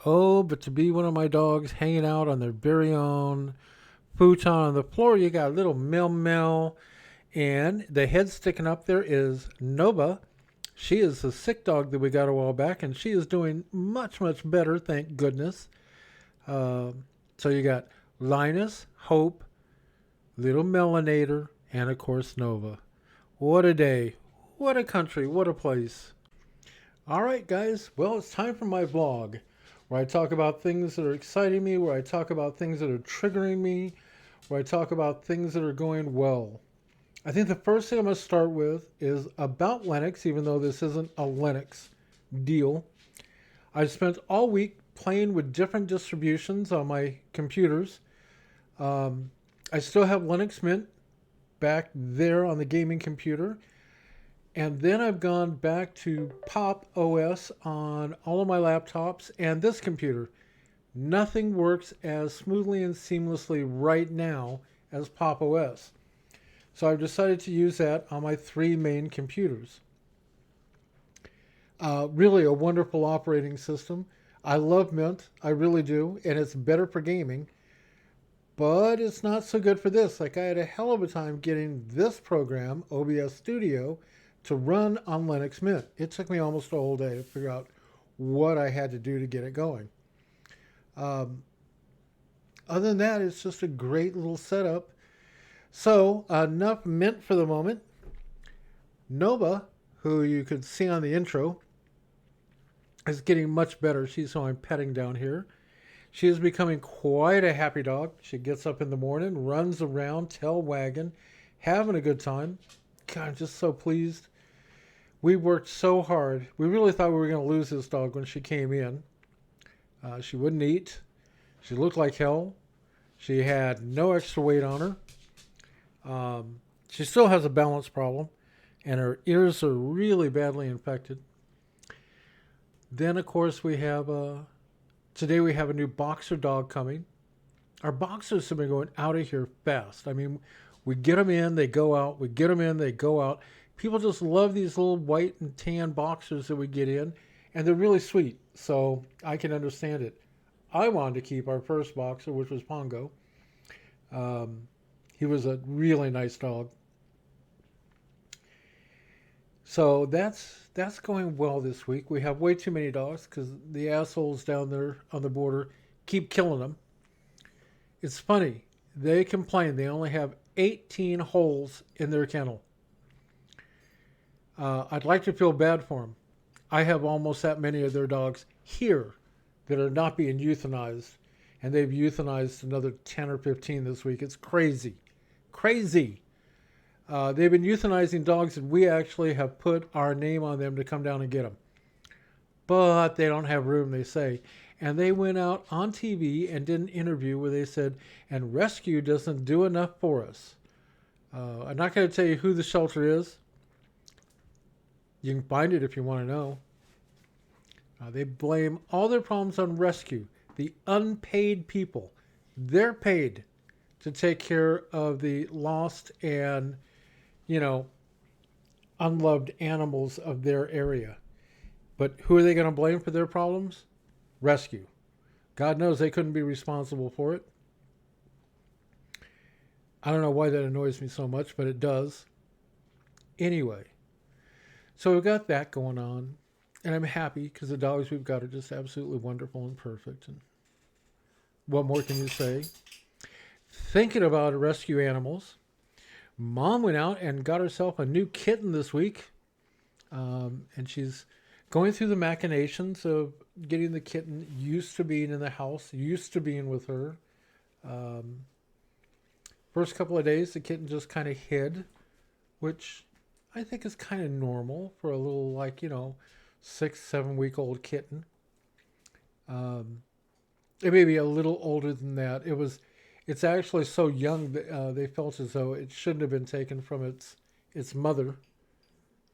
Oh, but to be one of my dogs hanging out on their very own futon on the floor, you got a little Mel Mel, and the head sticking up there is Nova. She is the sick dog that we got a while back, and she is doing much, much better, thank goodness. Uh, so you got Linus, Hope, Little Melanator, and of course Nova. What a day. What a country. What a place. All right, guys. Well, it's time for my vlog where I talk about things that are exciting me, where I talk about things that are triggering me, where I talk about things that are going well. I think the first thing I'm going to start with is about Linux, even though this isn't a Linux deal. I spent all week playing with different distributions on my computers. Um, I still have Linux Mint back there on the gaming computer. And then I've gone back to Pop OS on all of my laptops and this computer. Nothing works as smoothly and seamlessly right now as Pop OS. So I've decided to use that on my three main computers. Really a wonderful operating system. I love Mint, I really do, and it's better for gaming, but it's not so good for this. Like I had a hell of a time getting this program, OBS Studio, to run on Linux Mint. It took me almost a whole day to figure out what I had to do to get it going. Um, Other than that, it's just a great little setup. So, enough Mint for the moment. Nova, who you could see on the intro, is getting much better. She's who I'm petting down here. She is becoming quite a happy dog. She gets up in the morning, runs around, tail wagging, having a good time. God, I'm just so pleased. We worked so hard. We really thought we were going to lose this dog when she came in. She wouldn't eat. She looked like hell. She had no extra weight on her. She still has a balance problem, and her ears are really badly infected. Then, of course, we have today we have a new boxer dog coming. Our boxers have been going out of here fast. I mean, we get them in, they go out. We get them in, they go out. People just love these little white and tan boxers that we get in, and they're really sweet. So I can understand it. I wanted to keep our first boxer, which was Pongo. Um, he was a really nice dog. So that's going well this week. We have way too many dogs because the assholes down there on the border keep killing them. It's funny. They complain they only have 18 holes in their kennel. I'd like to feel bad for them. I have almost that many of their dogs here that are not being euthanized, and they've euthanized another 10 or 15 this week. It's crazy. Crazy. They've been euthanizing dogs that we actually have put our name on them to come down and get them. But they don't have room, they say. And they went out on TV and did an interview where they said, and rescue doesn't do enough for us. I'm not going to tell you who the shelter is. You can find it if you want to know. They blame all their problems on rescue, the unpaid people. They're paid to take care of the lost and, you know, unloved animals of their area. But who are they going to blame for their problems? Rescue. God knows they couldn't be responsible for it. I don't know why that annoys me so much, but it does. Anyway, so we've got that going on. And I'm happy because the dogs we've got are just absolutely wonderful and perfect. And what more can you say? Thinking about rescue animals, Mom went out and got herself a new kitten this week. And she's going through the machinations of getting the kitten used to being in the house, used to being with her. Um, First couple of days, the kitten just kind of hid, which I think is kind of normal for a little, like, 6, 7 week old kitten. Um, it may be a little older than that. It's actually so young that they felt as though it shouldn't have been taken from its mother,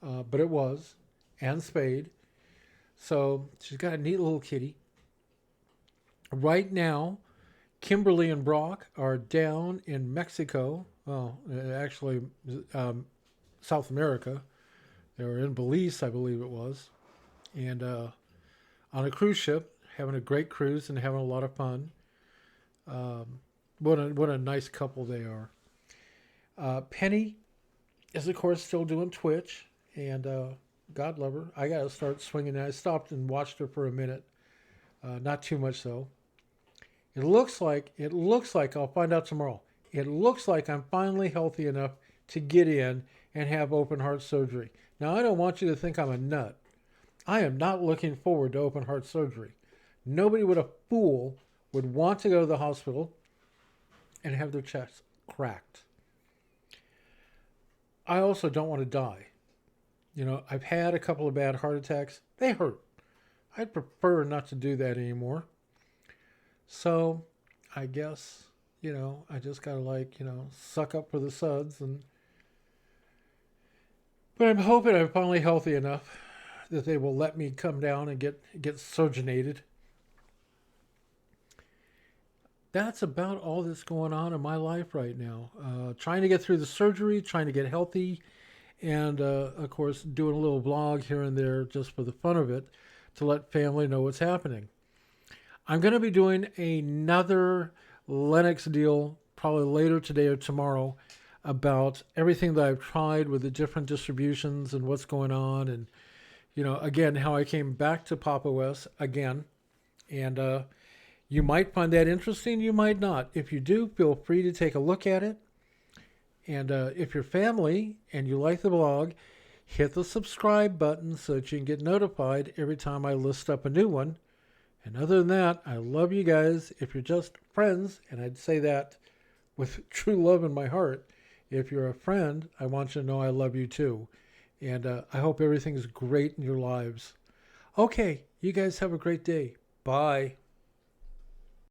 but it was, and spayed. So she's got a neat little kitty. Right now, Kimberly and Brock are down in Mexico. Well, actually, South America. They were in Belize, I believe it was, and on a cruise ship having a great cruise and having a lot of fun. What a nice couple they are. Penny is, of course, still doing Twitch, and God love her. I got to start swinging. I stopped and watched her for a minute. Not too much, though. It looks like I'll find out tomorrow. It looks like I'm finally healthy enough to get in and have open heart surgery. Now, I don't want you to think I'm a nut. I am not looking forward to open heart surgery. Nobody with a fool would want to go to the hospital and have their chest cracked. I also don't want to die. I've had a couple of bad heart attacks. They hurt. I'd prefer not to do that anymore. So I guess, I just gotta suck up for the suds but I'm hoping I'm finally healthy enough that they will let me come down and get surgeonated. That's about all that's going on in my life right now. Trying to get through the surgery, trying to get healthy, and of course doing a little vlog here and there just for the fun of it to let family know what's happening. I'm going to be doing another Linux deal probably later today or tomorrow about everything that I've tried with the different distributions and what's going on, and again, how I came back to Pop! OS again. And you might find that interesting, you might not. If you do, feel free to take a look at it. And if you're family and you like the blog, hit the subscribe button so that you can get notified every time I list up a new one. And other than that, I love you guys. If you're just friends, and I'd say that with true love in my heart, if you're a friend, I want you to know I love you too. And I hope everything's great in your lives. Okay, you guys have a great day. Bye.